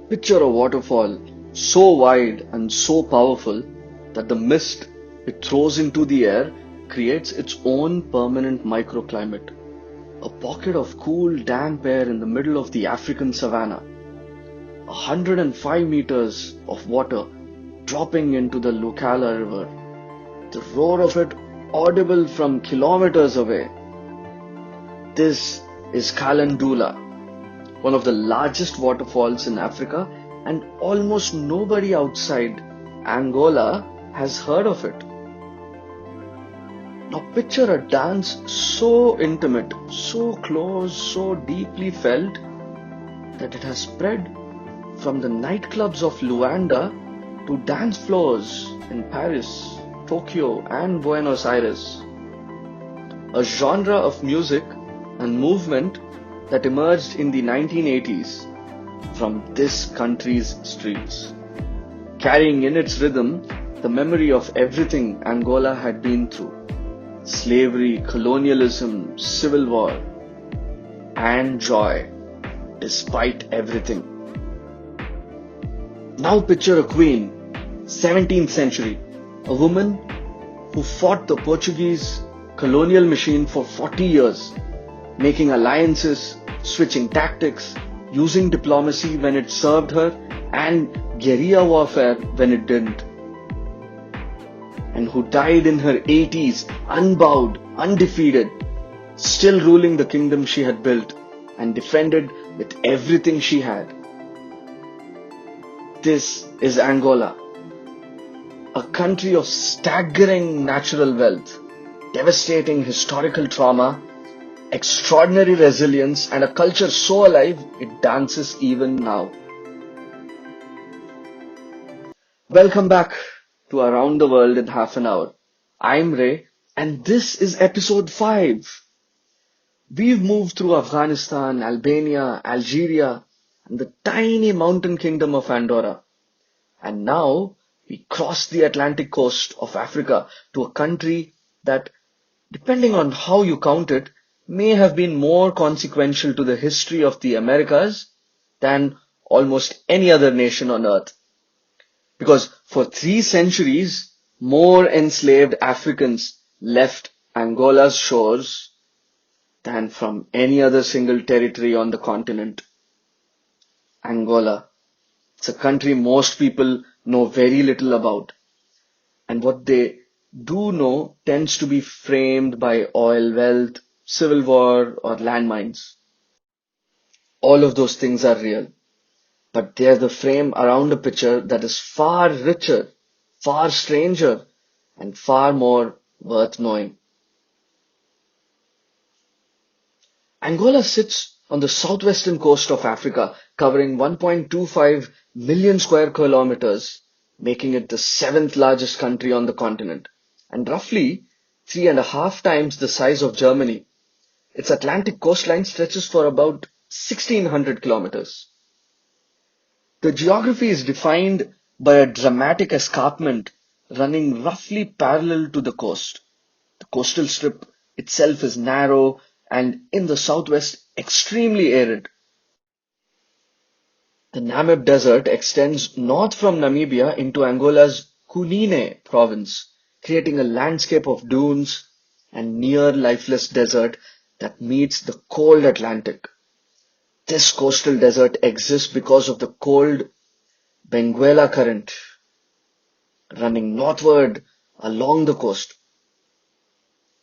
Picture a waterfall so wide and so powerful that the mist it throws into the air creates its own permanent microclimate. A pocket of cool, damp air in the middle of the African savanna. 105 meters of water dropping into the Lucala River. The roar of it audible from kilometers away. This is Kalandula, one of the largest waterfalls in Africa, and almost nobody outside Angola has heard of it. Now picture a dance so intimate, so close, so deeply felt that it has spread from the nightclubs of Luanda to dance floors in Paris, Tokyo and Buenos Aires. A genre of music and movement that emerged in the 1980s from this country's streets, carrying in its rhythm the memory of everything Angola had been through: slavery, colonialism, civil war, and joy, despite everything. Now picture a queen, 17th century, a woman who fought the Portuguese colonial machine for 40 years, making alliances, switching tactics, using diplomacy when it served her, and guerrilla warfare when it didn't. And who died in her 80s, unbowed, undefeated, still ruling the kingdom she had built and defended with everything she had. This is Angola, a country of staggering natural wealth, devastating historical trauma, extraordinary resilience, and a culture so alive it dances even now. Welcome back to Around the World in Half an Hour. I'm Ray, and this is episode 5. We've moved through Afghanistan, Albania, Algeria, and the tiny mountain kingdom of Andorra. And now we cross the Atlantic coast of Africa to a country that, depending on how you count it, may have been more consequential to the history of the Americas than almost any other nation on earth. Because for 3 centuries, more enslaved Africans left Angola's shores than from any other single territory on the continent. Angola. It's a country most people know very little about. And what they do know tends to be framed by oil wealth, civil war, or landmines. All of those things are real, but they are the frame around a picture that is far richer, far stranger, and far more worth knowing. Angola sits on the southwestern coast of Africa, covering 1.25 million square kilometers, making it the 7th largest country on the continent, and roughly 3.5 times the size of Germany. Its Atlantic coastline stretches for about 1600 kilometers. The geography is defined by a dramatic escarpment running roughly parallel to the coast. The coastal strip itself is narrow and in the southwest extremely arid. The Namib Desert extends north from Namibia into Angola's Cunene province, creating a landscape of dunes and near lifeless desert that meets the cold Atlantic. This coastal desert exists because of the cold Benguela current running northward along the coast.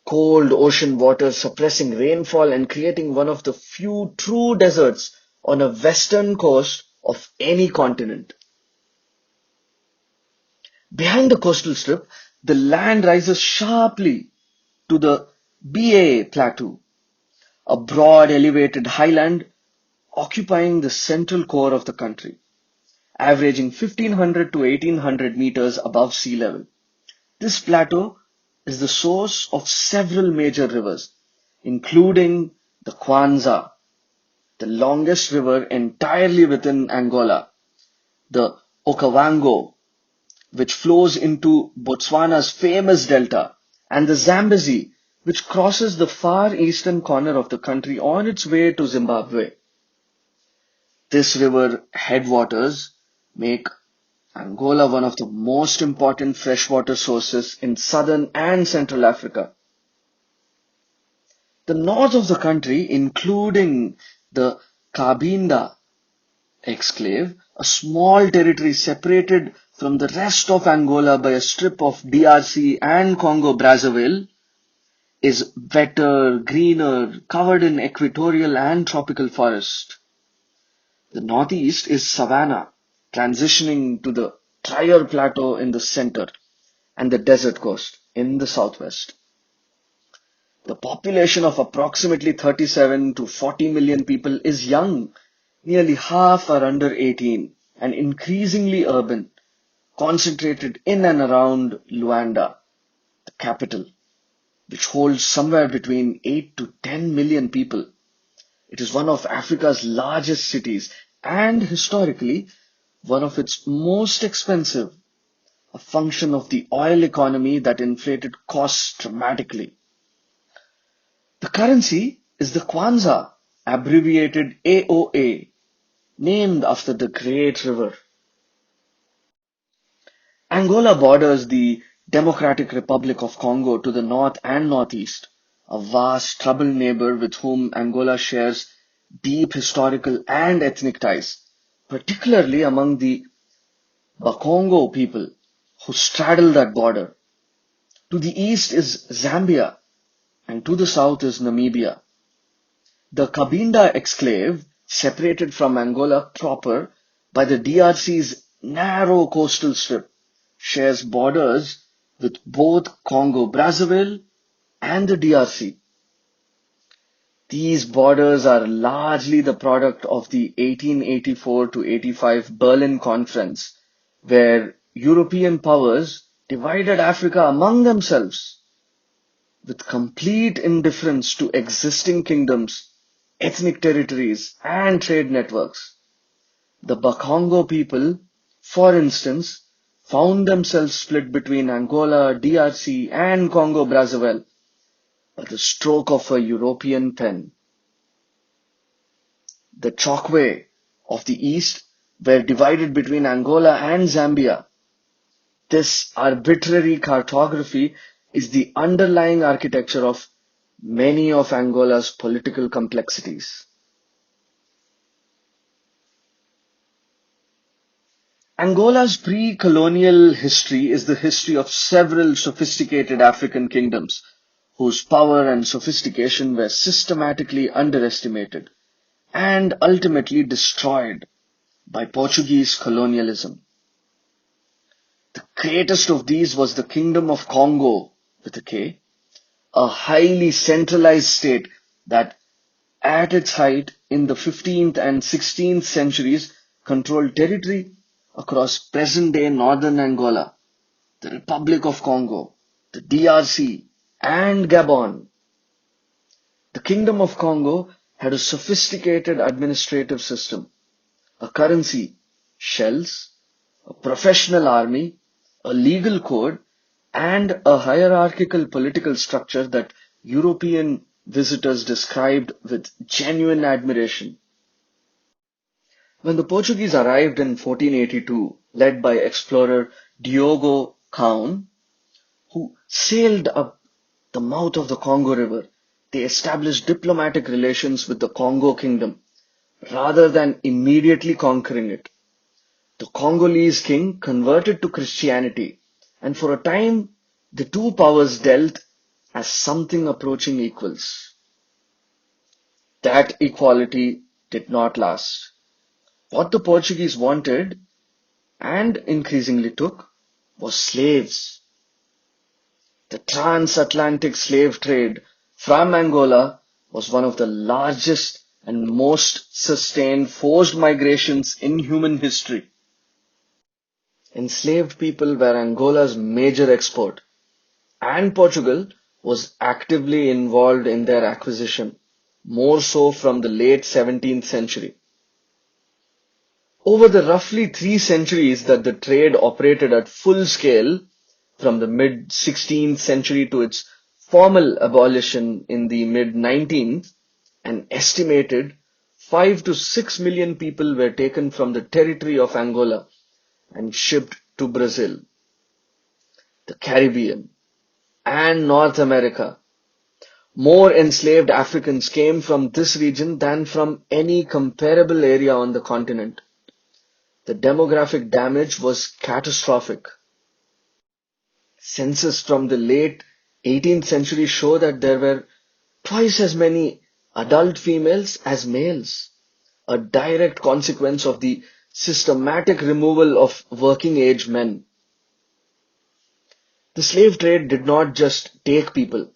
Cold ocean water suppressing rainfall and creating one of the few true deserts on a western coast of any continent. Behind the coastal strip, the land rises sharply to the Ba Plateau, a broad elevated highland occupying the central core of the country, averaging 1500 to 1800 meters above sea level. This plateau is the source of several major rivers, including the Kwanza, the longest river entirely within Angola, the Okavango, which flows into Botswana's famous delta, and the Zambezi, which crosses the far eastern corner of the country on its way to Zimbabwe. This river headwaters make Angola one of the most important freshwater sources in southern and central Africa. The north of the country, including the Cabinda exclave, a small territory separated from the rest of Angola by a strip of DRC and Congo-Brazzaville, is wetter, greener, covered in equatorial and tropical forest. The northeast is savanna, transitioning to the drier plateau in the center and the desert coast in the southwest. The population of approximately 37 to 40 million people is young. Nearly half are under 18 and increasingly urban, concentrated in and around Luanda, the capital, which holds somewhere between 8 to 10 million people. It is one of Africa's largest cities and historically one of its most expensive, a function of the oil economy that inflated costs dramatically. The currency is the kwanza, abbreviated AOA, named after the great river. Angola borders the Democratic Republic of Congo to the north and northeast, a vast troubled neighbor with whom Angola shares deep historical and ethnic ties, particularly among the Bakongo people who straddle that border. To the east is Zambia and to the south is Namibia. The Cabinda exclave, separated from Angola proper by the DRC's narrow coastal strip, shares borders with both Congo-Brazzaville and the DRC. These borders are largely the product of the 1884 to 85 Berlin Conference, where European powers divided Africa among themselves with complete indifference to existing kingdoms, ethnic territories, and trade networks. The Bakongo people, for instance, found themselves split between Angola, DRC, and Congo-Brazzaville by the stroke of a European pen. The Chokwe of the east were divided between Angola and Zambia. This arbitrary cartography is the underlying architecture of many of Angola's political complexities. Angola's pre-colonial history is the history of several sophisticated African kingdoms whose power and sophistication were systematically underestimated and ultimately destroyed by Portuguese colonialism. The greatest of these was the Kingdom of Congo, with a K, a highly centralized state that, at its height in the 15th and 16th centuries, controlled territory across present-day northern Angola, the Republic of Congo, the DRC, and Gabon. The Kingdom of Congo had a sophisticated administrative system, a currency, shells, a professional army, a legal code, and a hierarchical political structure that European visitors described with genuine admiration. When the Portuguese arrived in 1482, led by explorer Diogo Caun, who sailed up the mouth of the Congo River, they established diplomatic relations with the Congo Kingdom rather than immediately conquering it. The Congolese king converted to Christianity, and for a time the two powers dealt as something approaching equals. That equality did not last. What the Portuguese wanted, and increasingly took, was slaves. The transatlantic slave trade from Angola was one of the largest and most sustained forced migrations in human history. Enslaved people were Angola's major export, and Portugal was actively involved in their acquisition, more so from the late 17th century. Over the roughly 3 centuries that the trade operated at full scale, from the mid-16th century to its formal abolition in the mid-19th, an estimated 5 to 6 million people were taken from the territory of Angola and shipped to Brazil, the Caribbean, and North America. More enslaved Africans came from this region than from any comparable area on the continent. The demographic damage was catastrophic. Census from the late 18th century show that there were twice as many adult females as males, a direct consequence of the systematic removal of working age men. The slave trade did not just take people,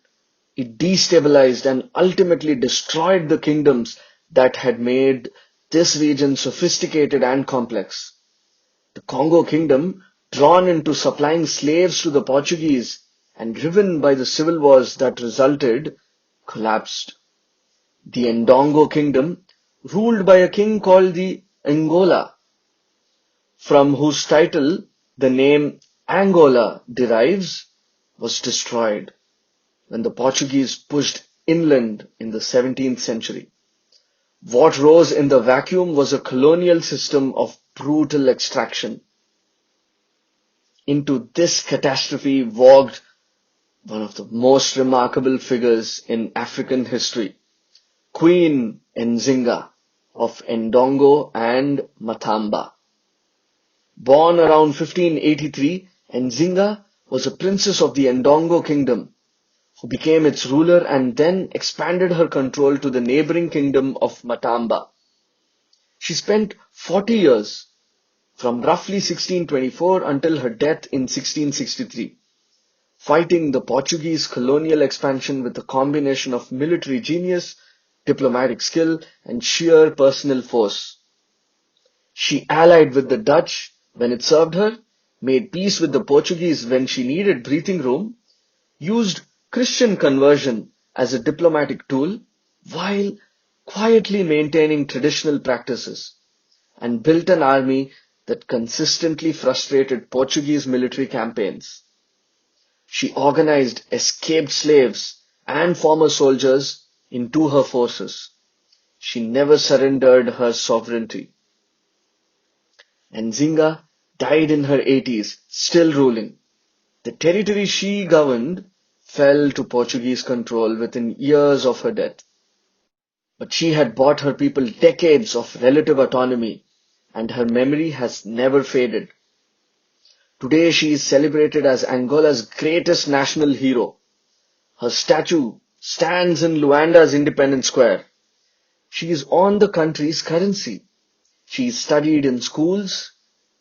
it destabilized and ultimately destroyed the kingdoms that had made this region sophisticated and complex. The Congo kingdom, drawn into supplying slaves to the Portuguese and driven by the civil wars that resulted, collapsed. The Ndongo kingdom, ruled by a king called the Angola, from whose title the name Angola derives, was destroyed when the Portuguese pushed inland in the 17th century. What rose in the vacuum was a colonial system of brutal extraction. Into this catastrophe walked one of the most remarkable figures in African history, Queen Nzinga of Ndongo and Matamba. Born around 1583, Nzinga was a princess of the Ndongo kingdom, who became its ruler and then expanded her control to the neighboring kingdom of Matamba. She spent 40 years, from roughly 1624 until her death in 1663, fighting the Portuguese colonial expansion with a combination of military genius, diplomatic skill, and sheer personal force. She allied with the Dutch when it served her, made peace with the Portuguese when she needed breathing room, used Christian conversion as a diplomatic tool while quietly maintaining traditional practices, and built an army that consistently frustrated Portuguese military campaigns. She organized escaped slaves and former soldiers into her forces. She never surrendered her sovereignty. Nzinga died in her 80s, still ruling. The territory she governed fell to Portuguese control within years of her death. But she had bought her people decades of relative autonomy, and her memory has never faded. Today she is celebrated as Angola's greatest national hero. Her statue stands in Luanda's Independence Square. She is on the country's currency. She is studied in schools.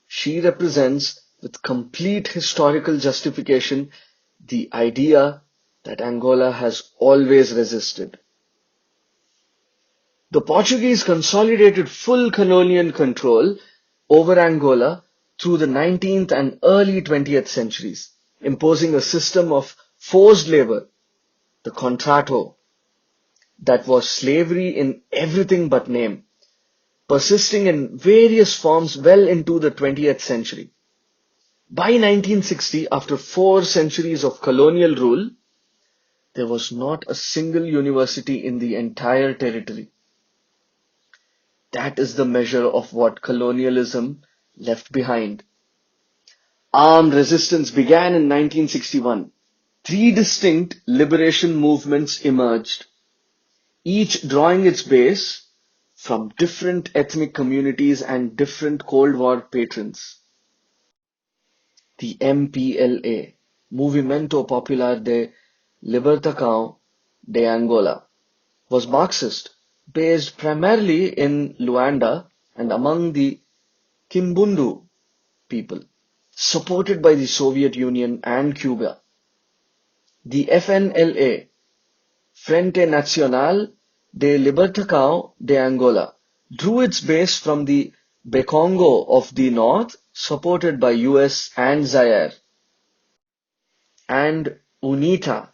She represents, with complete historical justification, the idea that Angola has always resisted. The Portuguese consolidated full colonial control over Angola through the 19th and early 20th centuries, imposing a system of forced labor, the contrato, that was slavery in everything but name, persisting in various forms well into the 20th century. By 1960, after 4 centuries of colonial rule, there was not a single university in the entire territory. That is the measure of what colonialism left behind. Armed resistance began in 1961. 3 distinct liberation movements emerged, each drawing its base from different ethnic communities and different Cold War patrons. The MPLA, Movimento Popular de Libertação de Angola, was Marxist, based primarily in Luanda and among the Kimbundu people, supported by the Soviet Union and Cuba. The FNLA, Frente Nacional de Libertação de Angola, drew its base from the Bekongo of the north, supported by US and Zaire. And UNITA,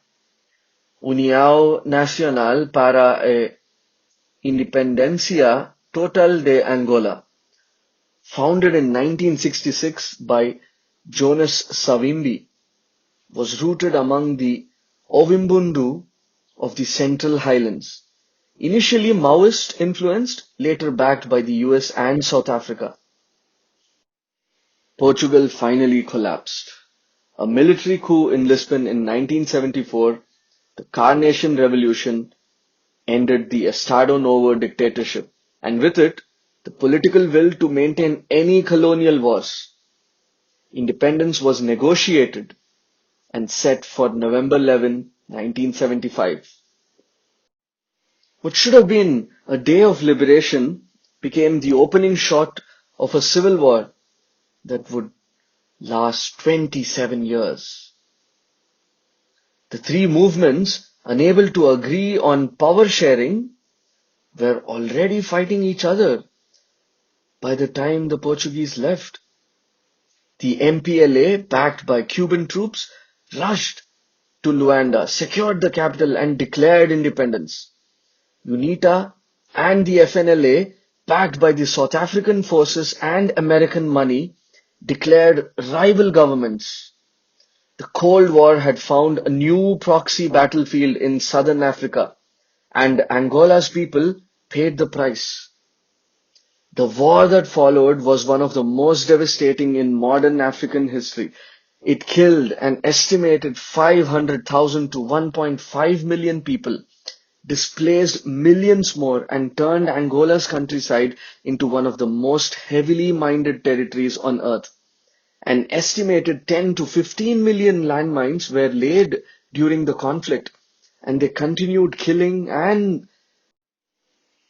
União Nacional para a Independencia Total de Angola, founded in 1966 by Jonas Savimbi, was rooted among the Ovimbundu of the Central Highlands, Initially Maoist influenced, later backed by the US and South Africa. Portugal finally collapsed. A military coup in Lisbon in 1974, the Carnation Revolution, ended the Estado Novo dictatorship, and with it, the political will to maintain any colonial wars. Independence was negotiated and set for November 11, 1975. What should have been a day of liberation became the opening shot of a civil war that would last 27 years. The three movements, unable to agree on power sharing, were already fighting each other by the time the Portuguese left. The MPLA, backed by Cuban troops, rushed to Luanda, secured the capital, and declared independence. UNITA and the FNLA, backed by the South African forces and American money, declared rival governments. The Cold War had found a new proxy battlefield in southern Africa, and Angola's people paid the price. The war that followed was one of the most devastating in modern African history. It killed an estimated 500,000 to 1.5 million people, displaced millions more, and turned Angola's countryside into one of the most heavily mined territories on earth. An estimated 10 to 15 million landmines were laid during the conflict, and they continued killing and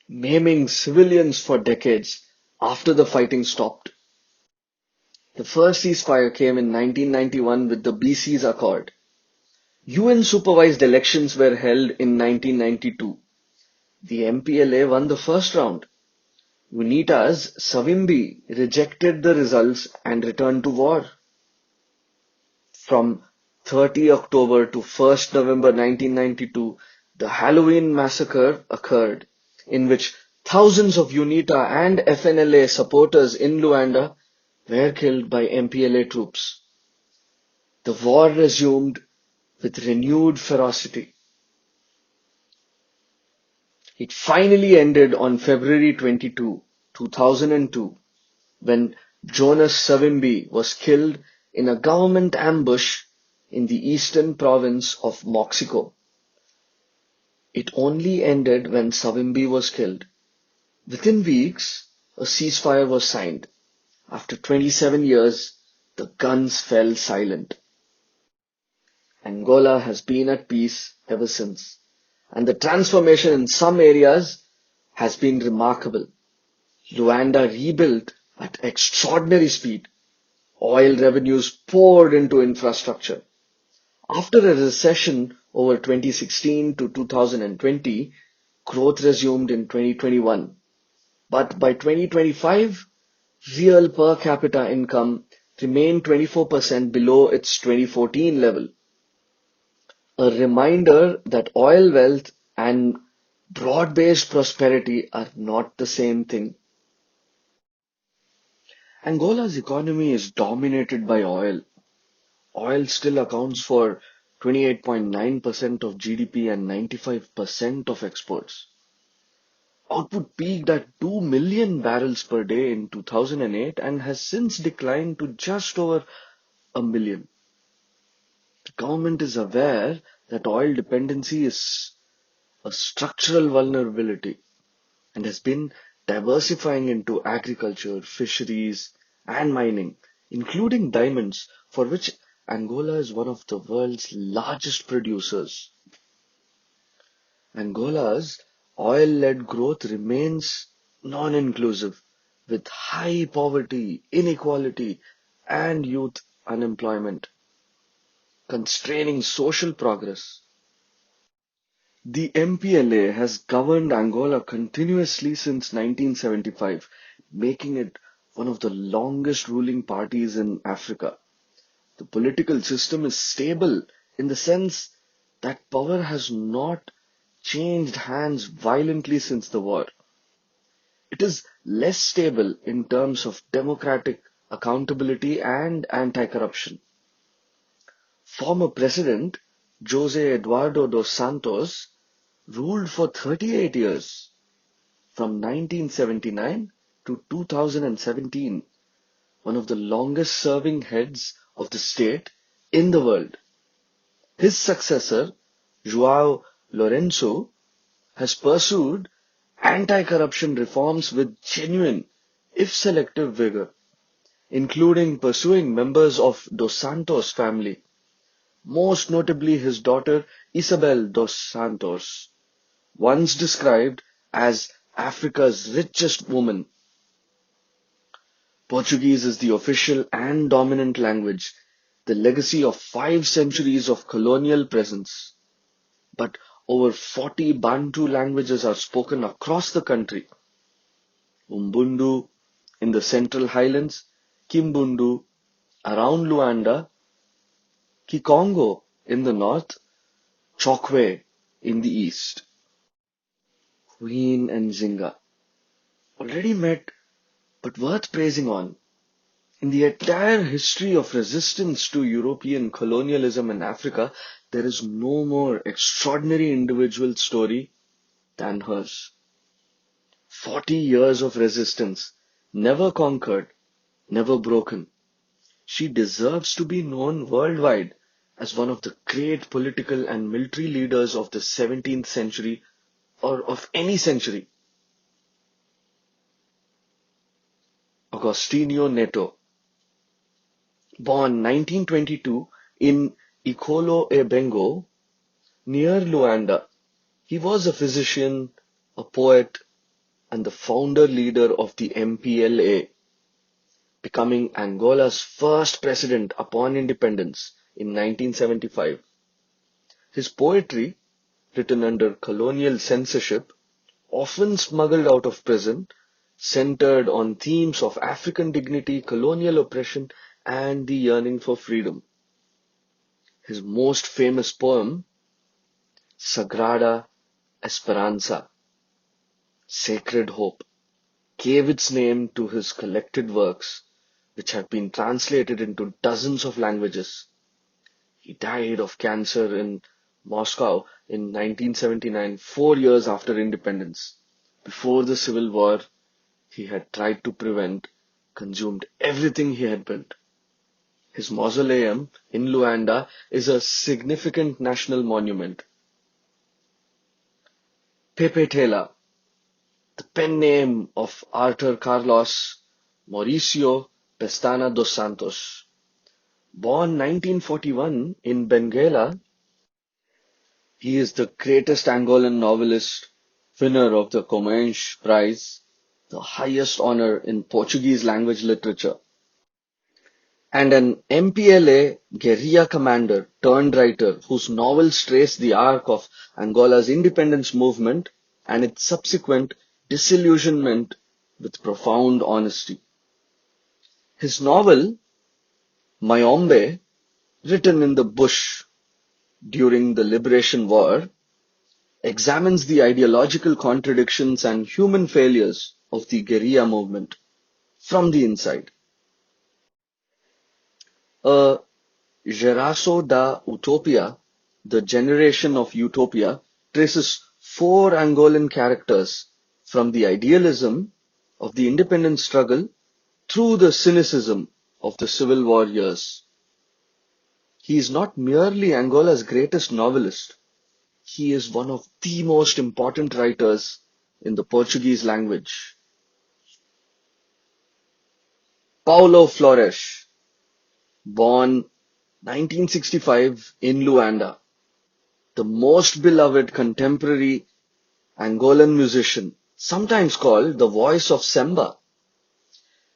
maiming civilians for decades after the fighting stopped. The first ceasefire came in 1991 with the BC's Accord. UN-supervised elections were held in 1992. The MPLA won the first round. UNITA's Savimbi rejected the results and returned to war. From 30 October to 1st November 1992, the Halloween massacre occurred, in which thousands of UNITA and FNLA supporters in Luanda were killed by MPLA troops. The war resumed with renewed ferocity. It finally ended on February 22, 2002, when Jonas Savimbi was killed in a government ambush in the eastern province of Moxico. It only ended when Savimbi was killed. Within weeks, a ceasefire was signed. After 27 years, the guns fell silent. Angola has been at peace ever since, and the transformation in some areas has been remarkable. Luanda rebuilt at extraordinary speed. Oil revenues poured into infrastructure. After a recession over 2016 to 2020, growth resumed in 2021. But by 2025, real per capita income remained 24% below its 2014 level. A reminder that oil wealth and broad-based prosperity are not the same thing. Angola's economy is dominated by oil. Oil still accounts for 28.9% of GDP and 95% of exports. Output peaked at 2 million barrels per day in 2008 and has since declined to just over a million. The government is aware that oil dependency is a structural vulnerability and has been diversifying into agriculture, fisheries, and mining, including diamonds, for which Angola is one of the world's largest producers. Angola's oil-led growth remains non-inclusive, with high poverty, inequality, and youth unemployment, constraining social progress. The MPLA has governed Angola continuously since 1975, making it one of the longest ruling parties in Africa. The political system is stable in the sense that power has not changed hands violently since the war. It is less stable in terms of democratic accountability and anti-corruption. Former President Jose Eduardo dos Santos ruled for 38 years, from 1979 to 2017, one of the longest serving heads of the state in the world. His successor, João Lourenço, has pursued anti-corruption reforms with genuine, if selective vigor, including pursuing members of Dos Santos family, most notably his daughter Isabel dos Santos, once described as Africa's richest woman. Portuguese is the official and dominant language, the legacy of 5 centuries of colonial presence. But over 40 Bantu languages are spoken across the country. Umbundu in the central highlands, Kimbundu around Luanda, Kikongo in the north, Chokwe in the east. Queen and Zinga, already met but worth praising on. In the entire history of resistance to European colonialism in Africa, there is no more extraordinary individual story than hers. 40 years of resistance, never conquered, never broken. She deserves to be known worldwide as one of the great political and military leaders of the 17th century or of any century. Agostinho Neto, born 1922 in Ikolo e Bengo, near Luanda. He was a physician, a poet, and the founder leader of the MPLA, becoming Angola's first president upon independence in 1975. His poetry, written under colonial censorship, often smuggled out of prison, centered on themes of African dignity, colonial oppression, and the yearning for freedom. His most famous poem, Sagrada Esperanza, Sacred Hope, gave its name to his collected works, which have been translated into dozens of languages. He died of cancer in Moscow in 1979, 4 years after independence. Before the Civil War, he had tried to prevent, consumed everything he had built. His mausoleum in Luanda is a significant national monument. Pepe Tela, the pen name of Arthur Carlos Mauricio Pestana dos Santos, born 1941 in Benguela, he is the greatest Angolan novelist, winner of the Camões Prize, the highest honor in Portuguese language literature, and an MPLA guerrilla commander turned writer whose novels trace the arc of Angola's independence movement and its subsequent disillusionment with profound honesty. His novel, Muamba, written in the bush during the Liberation War, examines the ideological contradictions and human failures of the guerrilla movement from the inside. A Geração da Utopia, the generation of utopia, traces 4 Angolan characters from the idealism of the independence struggle through the cynicism of the Civil War years. He is not merely Angola's greatest novelist, he is one of the most important writers in the Portuguese language. Paulo Flores, born 1965 in Luanda, the most beloved contemporary Angolan musician, sometimes called the voice of Semba.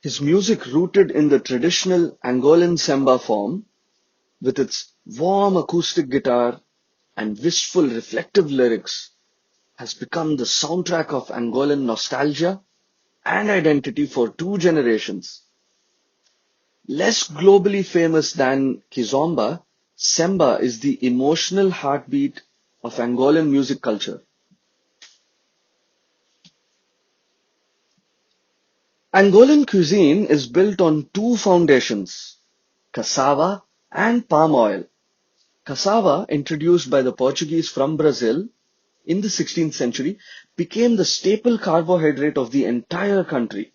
His music, rooted in the traditional Angolan Semba form, with its warm acoustic guitar and wistful reflective lyrics, has become the soundtrack of Angolan nostalgia and identity for 2 generations. Less globally famous than Kizomba, Semba is the emotional heartbeat of Angolan music culture. Angolan cuisine is built on 2 foundations, cassava and palm oil. Cassava, introduced by the Portuguese from Brazil in the 16th century became the staple carbohydrate of the entire country.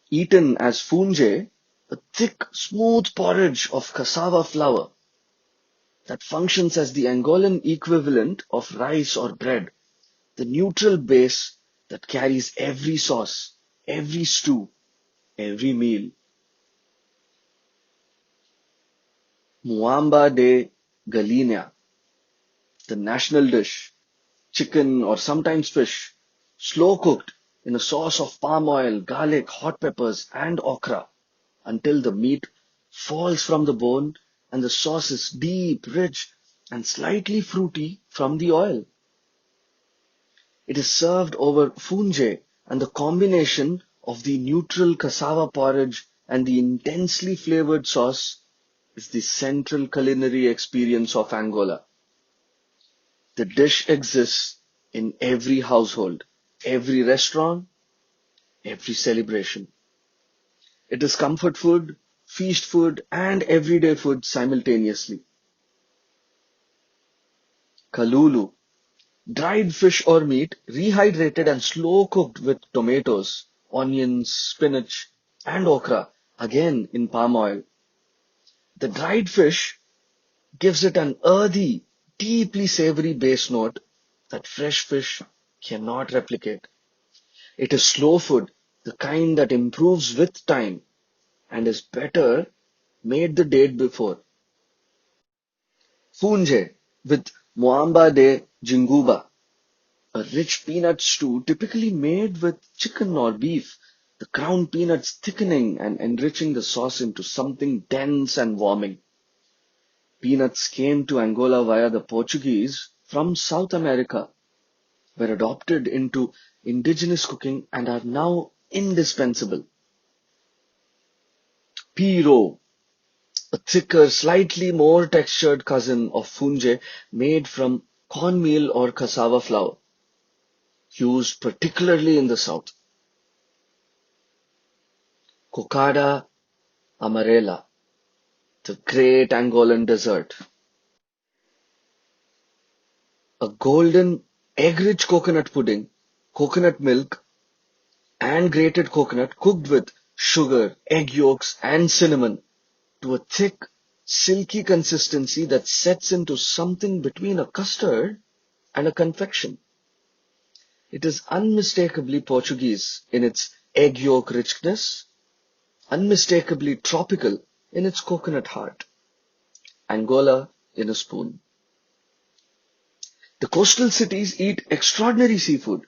Eaten as funje, a thick, smooth porridge of cassava flour that functions as the Angolan equivalent of rice or bread, the neutral base that carries every sauce, every stew, every meal. Muamba de galinha, the national dish, chicken or sometimes fish, slow cooked in a sauce of palm oil, garlic, hot peppers, and okra until the meat falls from the bone and the sauce is deep, rich, and slightly fruity from the oil. It is served over funje, and the combination of the neutral cassava porridge and the intensely flavored sauce is the central culinary experience of Angola. The dish exists in every household, every restaurant, every celebration. It is comfort food, feast food, and everyday food simultaneously. Kalulu, dried fish or meat, rehydrated and slow cooked with tomatoes, onions, spinach, and okra, again in palm oil. The dried fish gives it an earthy, deeply savory base note that fresh fish cannot replicate. It is slow food, the kind that improves with time and is better made the day before. Funje with muamba de jinguba, a rich peanut stew typically made with chicken or beef, the ground peanuts thickening and enriching the sauce into something dense and warming. Peanuts came to Angola via the Portuguese from South America, were adopted into indigenous cooking and are now indispensable. Piro, a thicker, slightly more textured cousin of funge made from cornmeal or cassava flour, used particularly in the south. Cocada amarela, the great Angolan dessert. A golden egg-rich coconut pudding, coconut milk, and grated coconut cooked with sugar, egg yolks, and cinnamon to a thick, silky consistency that sets into something between a custard and a confection. It is unmistakably Portuguese in its egg yolk richness, unmistakably tropical in its coconut heart. Angola in a spoon. The coastal cities eat extraordinary seafood.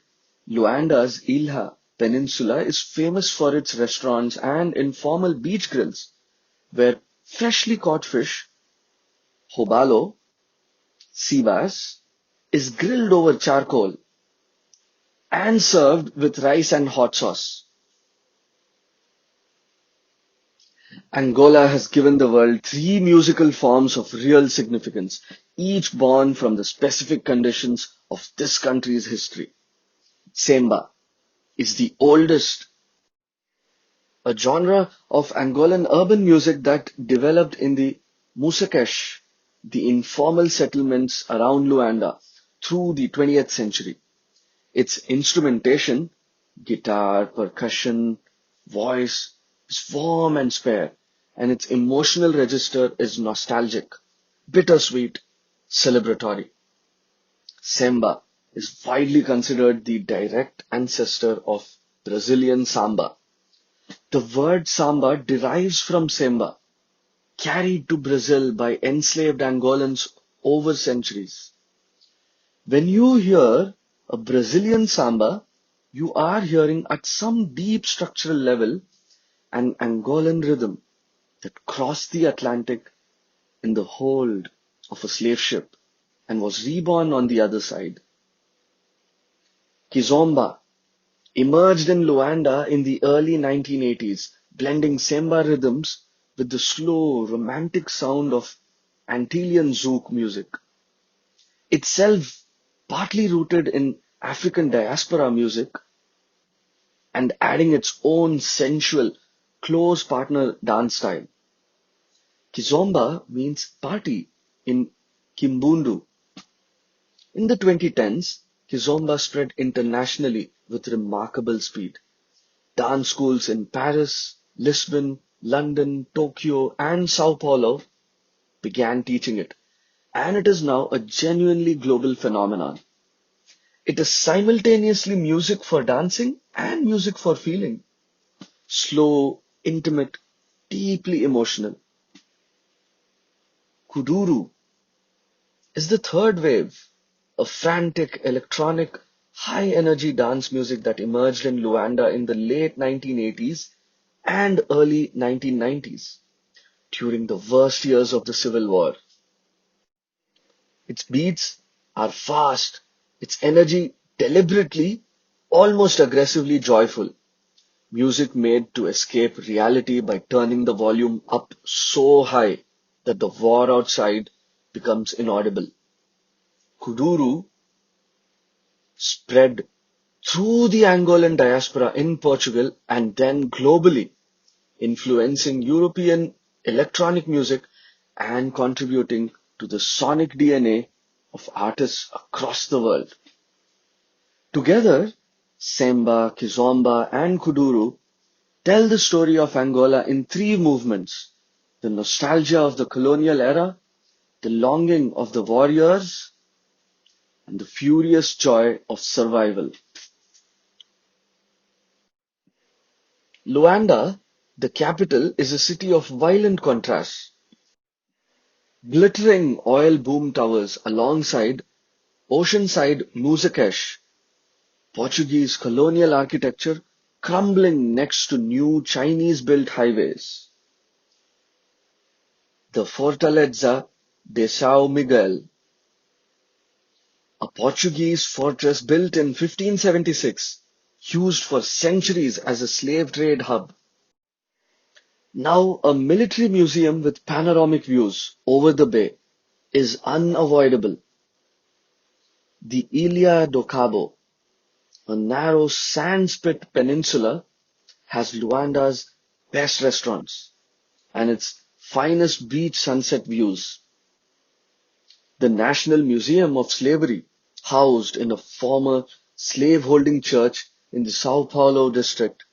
Luanda's Ilha Peninsula is famous for its restaurants and informal beach grills, where freshly caught fish, robalo, sea bass, is grilled over charcoal and served with rice and hot sauce. Angola has given the world three musical forms of real significance, each born from the specific conditions of this country's history. Semba is the oldest, a genre of Angolan urban music that developed in the Musakesh, the informal settlements around Luanda, through the 20th century. Its instrumentation, guitar, percussion, voice, is warm and spare, and its emotional register is nostalgic, bittersweet, celebratory. Semba is widely considered the direct ancestor of Brazilian samba. The word samba derives from Semba, carried to Brazil by enslaved Angolans over centuries. When you hear a Brazilian samba, you are hearing at some deep structural level an Angolan rhythm that crossed the Atlantic in the hold of a slave ship and was reborn on the other side. Kizomba emerged in Luanda in the early 1980s, blending Semba rhythms with the slow, romantic sound of Antillean zouk music, itself partly rooted in African diaspora music and adding its own sensual, close partner dance style. Kizomba means party in Kimbundu, In the 2010s, Kizomba spread internationally with remarkable speed. Dance schools in Paris, Lisbon, London, Tokyo, and Sao Paulo began teaching it, and it is now a genuinely global phenomenon. It is simultaneously music for dancing and music for feeling. Slow, intimate, deeply emotional. Kuduru is the third wave, a frantic, electronic, high energy dance music that emerged in Luanda in the late 1980s and early 1990s during the worst years of the Civil War. Its beats are fast, its energy deliberately, almost aggressively joyful. Music made to escape reality by turning the volume up so high that the war outside becomes inaudible. Kuduru spread through the Angolan diaspora in Portugal and then globally, influencing European electronic music and contributing to the sonic DNA of artists across the world. Together, Semba, Kizomba, and Kuduru tell the story of Angola in three movements: the nostalgia of the colonial era, the longing of the warriors, and the furious joy of survival. Luanda, the capital, is a city of violent contrasts. Glittering oil boom towers alongside oceanside Muzakesh, Portuguese colonial architecture crumbling next to new Chinese-built highways. The Fortaleza de São Miguel, a Portuguese fortress built in 1576, used for centuries as a slave trade hub. Now a military museum with panoramic views over the bay is unavoidable. The Ilha do Cabo, a narrow sand-spit peninsula, has Luanda's best restaurants and its finest beach sunset views. The National Museum of Slavery, housed in a former slave-holding church in the Sao Paulo district,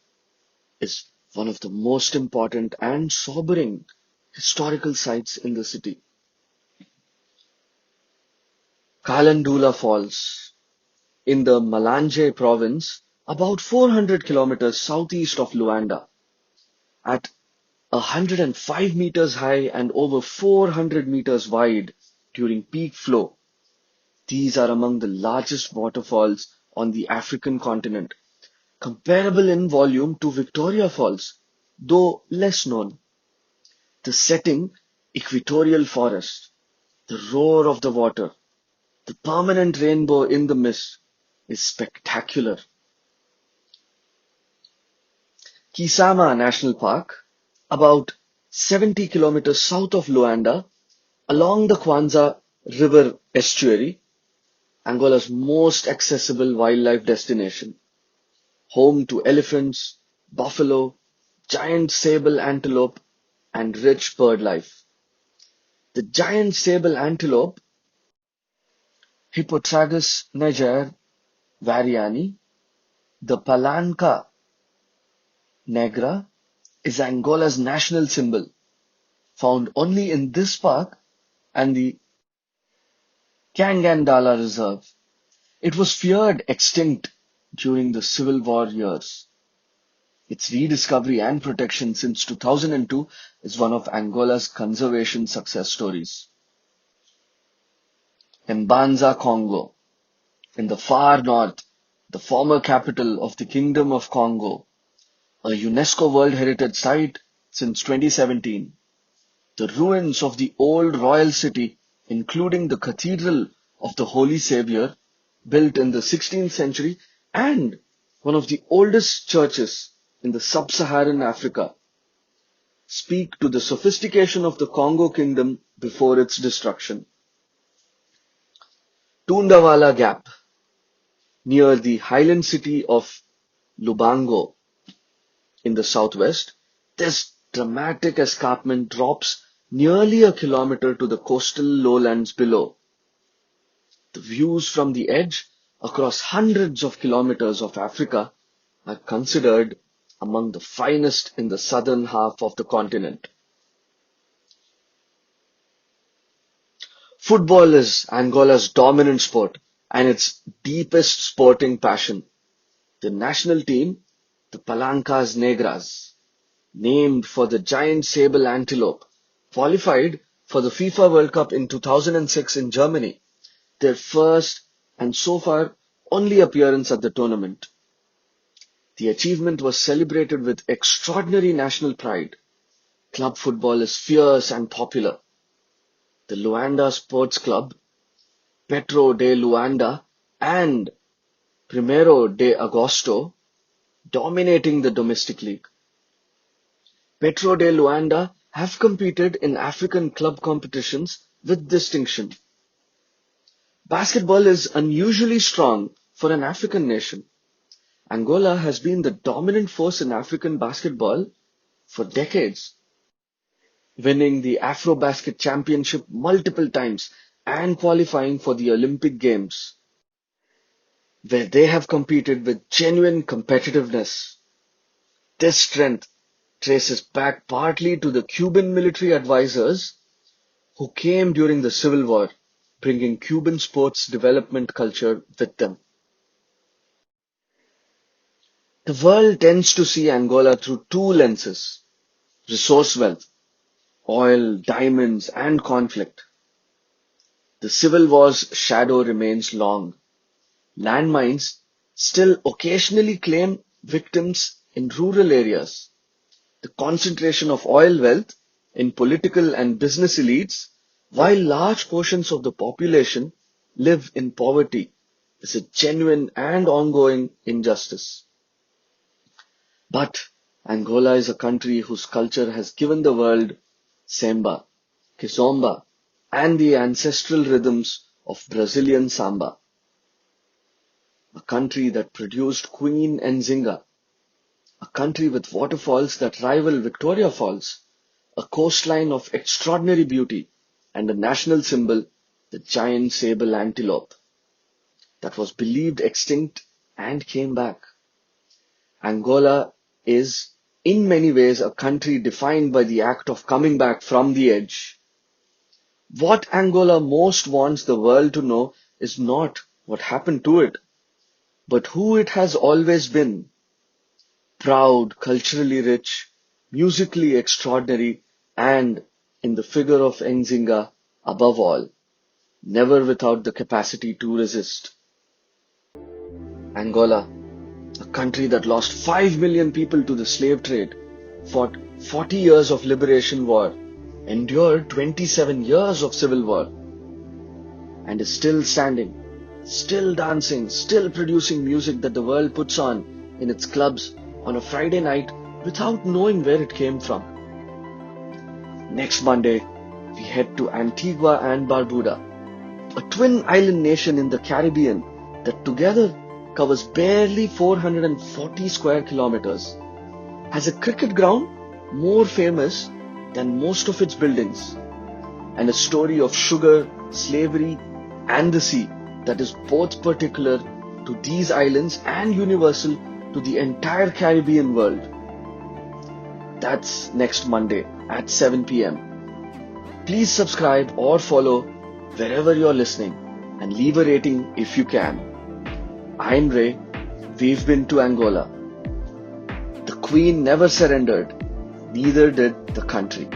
is one of the most important and sobering historical sites in the city. Kalandula Falls, in the Malanje province, about 400 kilometers southeast of Luanda, at 105 meters high and over 400 meters wide during peak flow. These are among the largest waterfalls on the African continent, comparable in volume to Victoria Falls, though less known. The setting, equatorial forest, the roar of the water, the permanent rainbow in the mist, is spectacular. Kisama National Park, about 70 kilometers south of Luanda, along the Kwanza River estuary, Angola's most accessible wildlife destination, home to elephants, buffalo, giant sable antelope, and rich bird life. The giant sable antelope, Hippotragus niger variani, the palanca negra, is Angola's national symbol, found only in this park and the Kangandala Reserve. It was feared extinct during the Civil War years. Its rediscovery and protection since 2002 is one of Angola's conservation success stories. Mbanza, Congo, in the far north, the former capital of the Kingdom of Congo, a UNESCO World Heritage Site since 2017. The ruins of the old royal city, including the Cathedral of the Holy Saviour, built in the 16th century, and one of the oldest churches in the sub-Saharan Africa, speak to the sophistication of the Congo Kingdom before its destruction. Tundawala Gap, near the highland city of Lubango in the southwest, this dramatic escarpment drops nearly a kilometer to the coastal lowlands below. The views from the edge across hundreds of kilometers of Africa are considered among the finest in the southern half of the continent. Football is Angola's dominant sport and its deepest sporting passion. The national team, the Palancas Negras, named for the giant sable antelope, qualified for the FIFA World Cup in 2006 in Germany, their first and so far only appearance at the tournament. The achievement was celebrated with extraordinary national pride. Club football is fierce and popular. The Luanda Sports Club, Petro de Luanda, and Primero de Agosto dominating the domestic league. Petro de Luanda have competed in African club competitions with distinction. Basketball is unusually strong for an African nation. Angola has been the dominant force in African basketball for decades, winning the Afrobasket Championship multiple times and qualifying for the Olympic Games, where they have competed with genuine competitiveness. This strength traces back partly to the Cuban military advisors who came during the Civil War, bringing Cuban sports development culture with them. The world tends to see Angola through two lenses: resource wealth, oil, diamonds, and conflict. The Civil War's shadow remains long. Landmines still occasionally claim victims in rural areas. The concentration of oil wealth in political and business elites, while large portions of the population live in poverty, is a genuine and ongoing injustice. But Angola is a country whose culture has given the world Semba, Kizomba, and the ancestral rhythms of Brazilian Samba. A country that produced Queen Nzinga, a country with waterfalls that rival Victoria Falls, a coastline of extraordinary beauty, and a national symbol, the giant sable antelope, that was believed extinct and came back. Angola is, in many ways, a country defined by the act of coming back from the edge. What Angola most wants the world to know is not what happened to it, but who it has always been. Proud, culturally rich, musically extraordinary, and, in the figure of Nzinga, above all, never without the capacity to resist. Angola, a country that lost 5 million people to the slave trade, fought 40 years of liberation war, endured 27 years of civil war, and is still standing, still dancing, still producing music that the world puts on in its clubs on a Friday night without knowing where it came from. Next Monday, we head to Antigua and Barbuda, a twin island nation in the Caribbean that together covers barely 440 square kilometers, has a cricket ground more famous than most of its buildings, and a story of sugar, slavery, and the sea that is both particular to these islands and universal to the entire Caribbean world. That's next Monday at 7 p.m. Please subscribe or follow wherever you're listening and leave a rating if you can. I'm Ray. We've been to Angola. The Queen never surrendered, neither did the country.